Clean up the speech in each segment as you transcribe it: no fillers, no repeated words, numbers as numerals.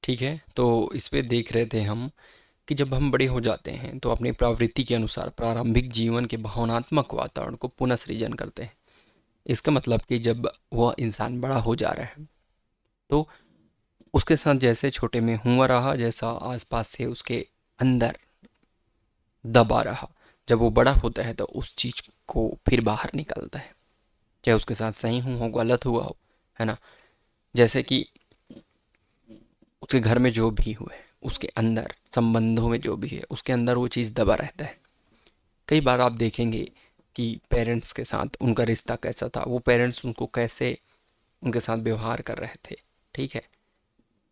ठीक है, तो इस पे देख रहे थे हम कि जब हम बड़े हो जाते हैं तो अपनी प्रवृत्ति के अनुसार प्रारंभिक जीवन के भावनात्मक वातावरण को पुनः सृजन करते हैं। इसका मतलब कि जब वह इंसान बड़ा हो जा रहा है तो उसके साथ जैसे छोटे में हुआ रहा, जैसा आसपास से उसके अंदर दबा रहा, जब वो बड़ा होता है तो उस चीज़ को फिर बाहर निकलता है, चाहे उसके साथ सही हो गलत हुआ हो, है ना। जैसे कि उसके घर में जो भी हुए, उसके अंदर संबंधों में जो भी है उसके अंदर वो चीज़ दबा रहता है। कई बार आप देखेंगे कि पेरेंट्स के साथ उनका रिश्ता कैसा था, वो पेरेंट्स उनको कैसे उनके साथ व्यवहार कर रहे थे, ठीक है।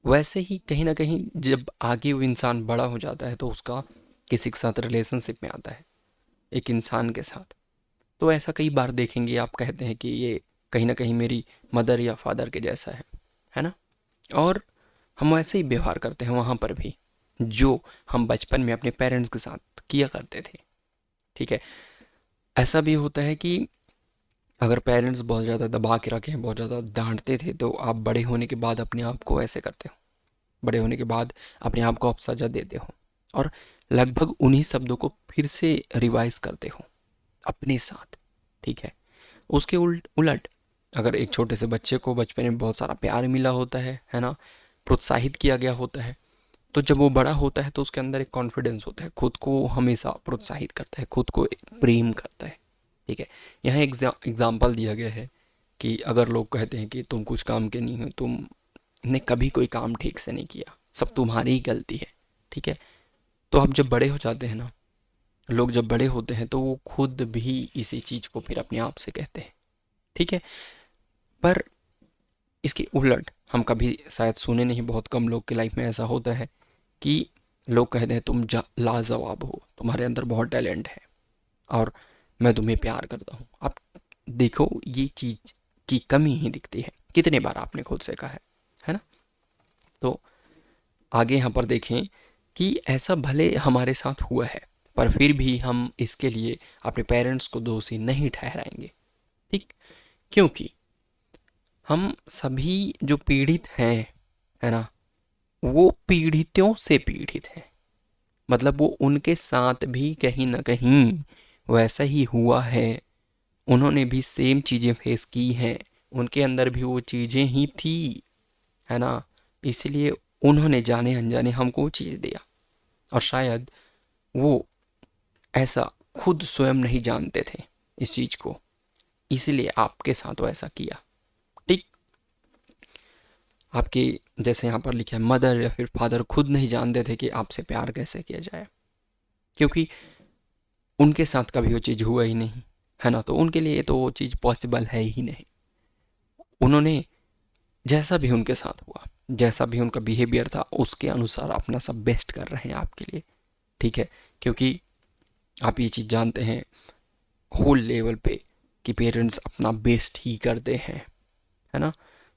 वैसे ही कहीं ना कहीं जब आगे वो इंसान बड़ा हो जाता है तो उसका किसी के साथ रिलेशनशिप में आता है, एक इंसान के साथ, तो ऐसा कई बार देखेंगे आप कहते हैं कि ये कहीं ना कहीं मेरी मदर या फादर के जैसा है ना। और हम वैसे ही व्यवहार करते हैं वहाँ पर भी, जो हम बचपन में अपने पेरेंट्स के साथ किया करते थे, ठीक है। ऐसा भी होता है कि अगर पेरेंट्स बहुत ज़्यादा दबा के रखें, बहुत ज़्यादा डांटते थे, तो आप बड़े होने के बाद अपने आप को ऐसे करते हो, बड़े होने के बाद अपने आप को आप सजा देते हो और लगभग उन्हीं शब्दों को फिर से रिवाइज करते हो अपने साथ, ठीक है। उसके उल्ट उलट अगर एक छोटे से बच्चे को बचपन में बहुत सारा प्यार मिला होता है ना, प्रोत्साहित किया गया होता है, तो जब वो बड़ा होता है तो उसके अंदर एक कॉन्फिडेंस होता है, खुद को हमेशा प्रोत्साहित करता है, खुद को प्रेम करता है, ठीक है। यहाँ एग्जाम्पल दिया गया है कि अगर लोग कहते हैं कि तुम कुछ काम के नहीं हो, तुमने कभी कोई काम ठीक से नहीं किया, सब तुम्हारी ही गलती है, ठीक है। तो आप जब बड़े हो जाते हैं ना, लोग जब बड़े होते हैं तो वो खुद भी इसी चीज़ को फिर अपने आप से कहते हैं, ठीक है। पर इसके उलट हम कभी शायद सुने नहीं, बहुत कम लोग की लाइफ में ऐसा होता है कि लोग कहते हैं तुम लाजवाब हो, तुम्हारे अंदर बहुत टैलेंट है और मैं तुम्हें प्यार करता हूँ। आप देखो ये चीज़ की कमी ही दिखती है, कितने बार आपने खुद से कहा है ना। तो आगे यहाँ पर देखें कि ऐसा भले हमारे साथ हुआ है पर फिर भी हम इसके लिए अपने पेरेंट्स को दोषी नहीं ठहराएंगे, ठीक। क्योंकि हम सभी जो पीड़ित हैं, है ना, वो पीड़ितों से पीड़ित हैं। मतलब वो उनके साथ भी कहीं ना कहीं वैसा ही हुआ है, उन्होंने भी सेम चीज़ें फेस की हैं, उनके अंदर भी वो चीज़ें ही थी, है ना। इसलिए उन्होंने जाने अनजाने हमको वो चीज़ दिया और शायद वो ऐसा खुद स्वयं नहीं जानते थे इस चीज़ को, इसलिए आपके साथ वो ऐसा किया, ठीक। आपके जैसे यहाँ पर लिखा है मदर या फिर फादर खुद नहीं जानते थे कि आपसे प्यार कैसे किया जाए, क्योंकि उनके साथ कभी वो चीज़ हुआ ही नहीं, है ना। तो उनके लिए तो वो चीज़ पॉसिबल है ही नहीं। उन्होंने जैसा भी उनके साथ हुआ, जैसा भी उनका बिहेवियर था, उसके अनुसार अपना सब बेस्ट कर रहे हैं आपके लिए, ठीक है। क्योंकि आप ये चीज़ जानते हैं होल लेवल पे कि पेरेंट्स अपना बेस्ट ही करते हैं, है ना।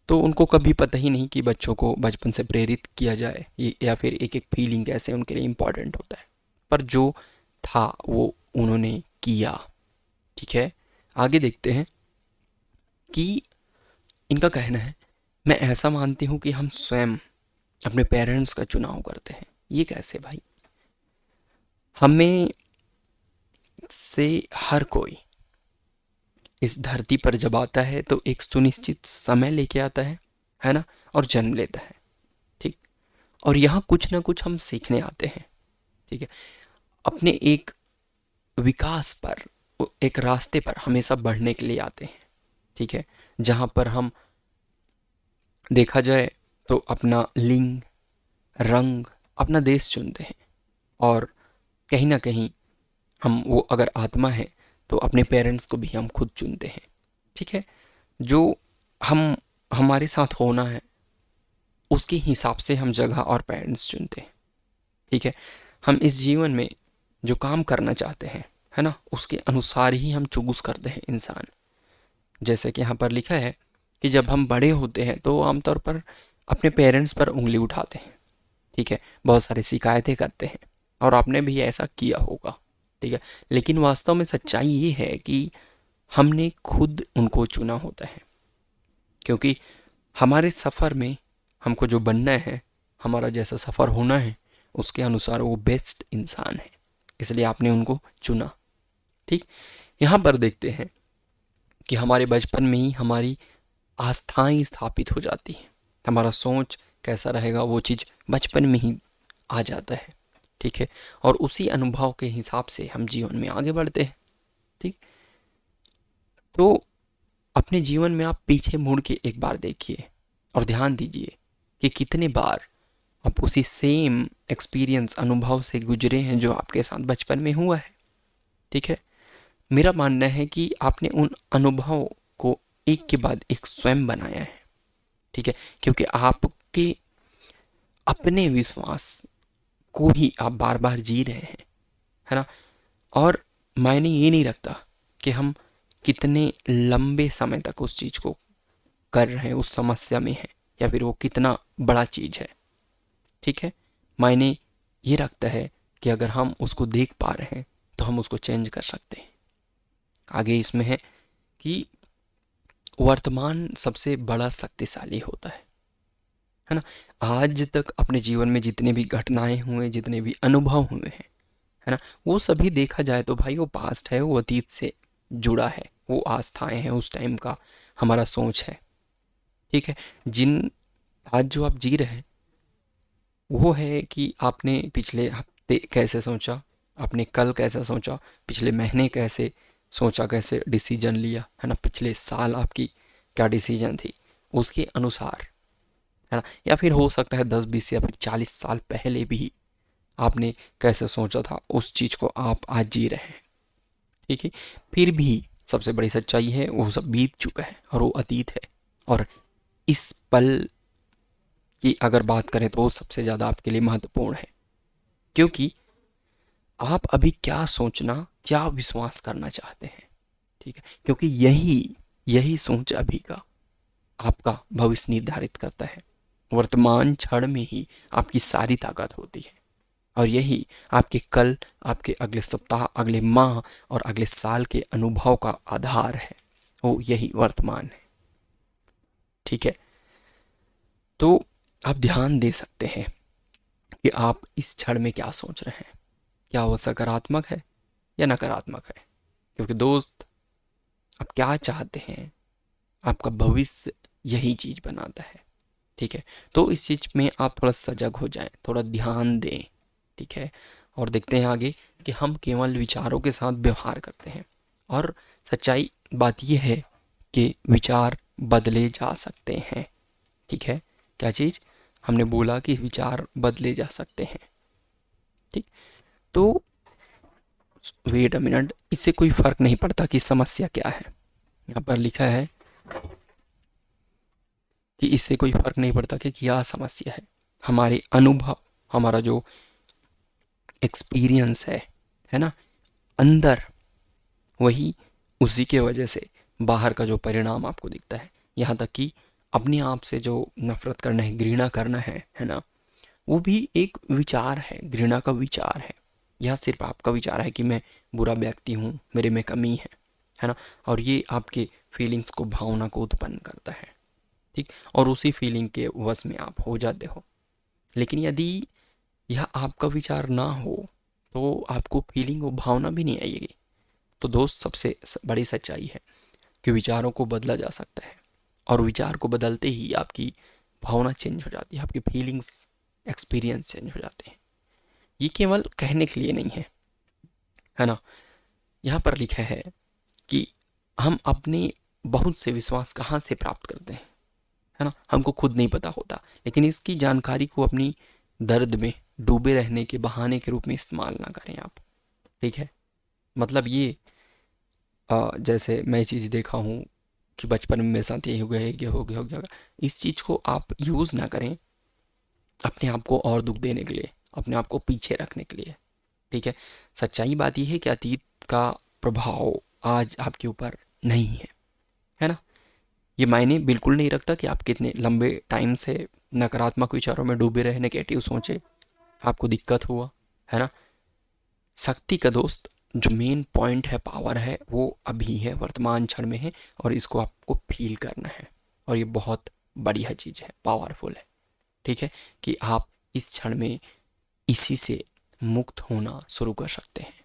तो उनको कभी पता ही नहीं कि बच्चों को बचपन से प्रेरित किया जाए या फिर एक एक फीलिंग कैसे उनके लिए इम्पोर्टेंट होता है, पर जो था वो उन्होंने किया, ठीक है। आगे देखते हैं कि इनका कहना है, मैं ऐसा मानती हूँ कि हम स्वयं अपने पेरेंट्स का चुनाव करते हैं। ये कैसे भाई? हमें से हर कोई इस धरती पर जब आता है तो एक सुनिश्चित समय लेके आता है ना, और जन्म लेता है, ठीक। और यहाँ कुछ ना कुछ हम सीखने आते हैं, ठीक है। अपने एक विकास पर, एक रास्ते पर हमेशा बढ़ने के लिए आते हैं, ठीक है। जहाँ पर हम देखा जाए तो अपना लिंग, रंग, अपना देश चुनते हैं और कहीं ना कहीं हम वो अगर आत्मा है तो अपने पेरेंट्स को भी हम खुद चुनते हैं, ठीक है। जो हम हमारे साथ होना है उसके हिसाब से हम जगह और पेरेंट्स चुनते हैं, ठीक है। हम इस जीवन में जो काम करना चाहते हैं, है ना, उसके अनुसार ही हम चूज करते हैं इंसान। जैसे कि यहाँ पर लिखा है कि जब हम बड़े होते हैं तो आमतौर पर अपने पेरेंट्स पर उंगली उठाते हैं, ठीक है, बहुत सारी शिकायतें करते हैं और आपने भी ऐसा किया होगा, ठीक है। लेकिन वास्तव में सच्चाई ये है कि हमने खुद उनको चुना होता है, क्योंकि हमारे सफ़र में हमको जो बनना है हमारा जैसा सफ़र होना है उसके अनुसार वो बेस्ट इंसान है, इसलिए आपने उनको चुना। ठीक, यहाँ पर देखते हैं कि हमारे बचपन में ही हमारी आस्थाएं स्थापित हो जाती हैं। हमारा सोच कैसा रहेगा वो चीज़ बचपन में ही आ जाता है। ठीक है, और उसी अनुभव के हिसाब से हम जीवन में आगे बढ़ते हैं। ठीक, तो अपने जीवन में आप पीछे मुड़ के एक बार देखिए और ध्यान दीजिए कि कितने बार आप उसी सेम एक्सपीरियंस अनुभव से गुजरे हैं जो आपके साथ बचपन में हुआ है। ठीक है, मेरा मानना है कि आपने उन अनुभवों को एक के बाद एक स्वयं बनाया है। ठीक है, क्योंकि आपके अपने विश्वास को ही आप बार बार जी रहे हैं, है ना। और मायने ये नहीं रखता कि हम कितने लंबे समय तक उस चीज़ को कर रहे हैं, उस समस्या में है, या फिर वो कितना बड़ा चीज़ है। ठीक है, मायने ये रखता है कि अगर हम उसको देख पा रहे हैं तो हम उसको चेंज कर सकते हैं। आगे इसमें है कि वर्तमान सबसे बड़ा शक्तिशाली होता है ना। आज तक अपने जीवन में जितने भी घटनाएं हुए, जितने भी अनुभव हुए हैं, है ना, वो सभी देखा जाए तो भाई वो पास्ट है, वो अतीत से जुड़ा है, वो आस्थाएं हैं उस टाइम का, हमारा सोच है। ठीक है, जिन आज जो आप जी रहे हैं वो है कि आपने पिछले हफ्ते कैसे सोचा, आपने कल कैसे सोचा, पिछले महीने कैसे सोचा, कैसे डिसीजन लिया, है ना, पिछले साल आपकी क्या डिसीजन थी उसके अनुसार, है ना। या फिर हो सकता है 10-20 या फिर 40 साल पहले भी आपने कैसे सोचा था उस चीज़ को आप आज जी रहे हैं। ठीक है, फिर भी सबसे बड़ी सच्चाई है वो सब बीत चुका है और वो अतीत है। और इस पल की अगर बात करें तो वो सबसे ज़्यादा आपके लिए महत्वपूर्ण है, क्योंकि आप अभी क्या सोचना, क्या विश्वास करना चाहते हैं। ठीक है, क्योंकि यही यही सोच अभी का आपका भविष्य निर्धारित करता है। वर्तमान क्षण में ही आपकी सारी ताकत होती है और यही आपके कल, आपके अगले सप्ताह, अगले माह और अगले साल के अनुभव का आधार है, वो यही वर्तमान है। ठीक है, तो आप ध्यान दे सकते हैं कि आप इस क्षण में क्या सोच रहे हैं, क्या वो सकारात्मक है या नकारात्मक है। क्योंकि दोस्त, आप क्या चाहते हैं, आपका भविष्य यही चीज़ बनाता है। ठीक है, तो इस चीज़ में आप थोड़ा सजग हो जाएं, थोड़ा ध्यान दें। ठीक है, और देखते हैं आगे कि हम केवल विचारों के साथ व्यवहार करते हैं, और सच्चाई बात यह है कि विचार बदले जा सकते हैं। ठीक है, क्या चीज़ हमने बोला कि विचार बदले जा सकते हैं। ठीक, तो वेट अ मिनट, इससे कोई फर्क नहीं पड़ता कि समस्या क्या है। यहाँ पर लिखा है कि इससे कोई फर्क नहीं पड़ता कि क्या समस्या है, हमारे अनुभव, हमारा जो एक्सपीरियंस है ना, अंदर, वही उसी के वजह से बाहर का जो परिणाम आपको दिखता है। यहाँ तक कि अपने आप से जो नफरत करना है, घृणा करना है ना, वो भी एक विचार है, घृणा का विचार है। यह सिर्फ आपका विचार है कि मैं बुरा व्यक्ति हूँ, मेरे में कमी है ना, और ये आपके फीलिंग्स को, भावना को उत्पन्न करता है। ठीक, और उसी फीलिंग के वश में आप हो जाते हो। लेकिन यदि यह आपका विचार ना हो तो आपको फीलिंग और भावना भी नहीं आएगी। तो दोस्त, सबसे बड़ी सच्चाई है कि विचारों को बदला जा सकता है, और विचार को बदलते ही आपकी भावना चेंज हो जाती है, आपकी फीलिंग्स, एक्सपीरियंस चेंज हो जाते हैं। ये केवल कहने के लिए नहीं है ना। यहाँ पर लिखा है कि हम अपने बहुत से विश्वास कहाँ से प्राप्त करते हैं, है ना, हमको खुद नहीं पता होता। लेकिन इसकी जानकारी को अपनी दर्द में डूबे रहने के बहाने के रूप में इस्तेमाल ना करें आप। ठीक है, मतलब ये जैसे मैं चीज़ देखा हूँ कि बचपन में मेरे साथ ये हो गया, ये हो गया, इस चीज़ को आप यूज़ ना करें अपने आप को और दुख देने के लिए, अपने आप को पीछे रखने के लिए। ठीक है, सच्चाई बात यह है कि अतीत का प्रभाव आज आपके ऊपर नहीं है ना। ये मायने बिल्कुल नहीं रखता कि आप कितने लंबे टाइम से नकारात्मक विचारों में डूबे रहे, नेगेटिव सोचे, आपको दिक्कत हुआ, है ना। शक्ति का दोस्त जो मेन पॉइंट है, पावर है, वो अभी है, वर्तमान क्षण में है, और इसको आपको फील करना है। और ये बहुत बढ़िया चीज़ है, पावरफुल है। ठीक है, कि आप इस क्षण में इसी से मुक्त होना शुरू कर सकते हैं।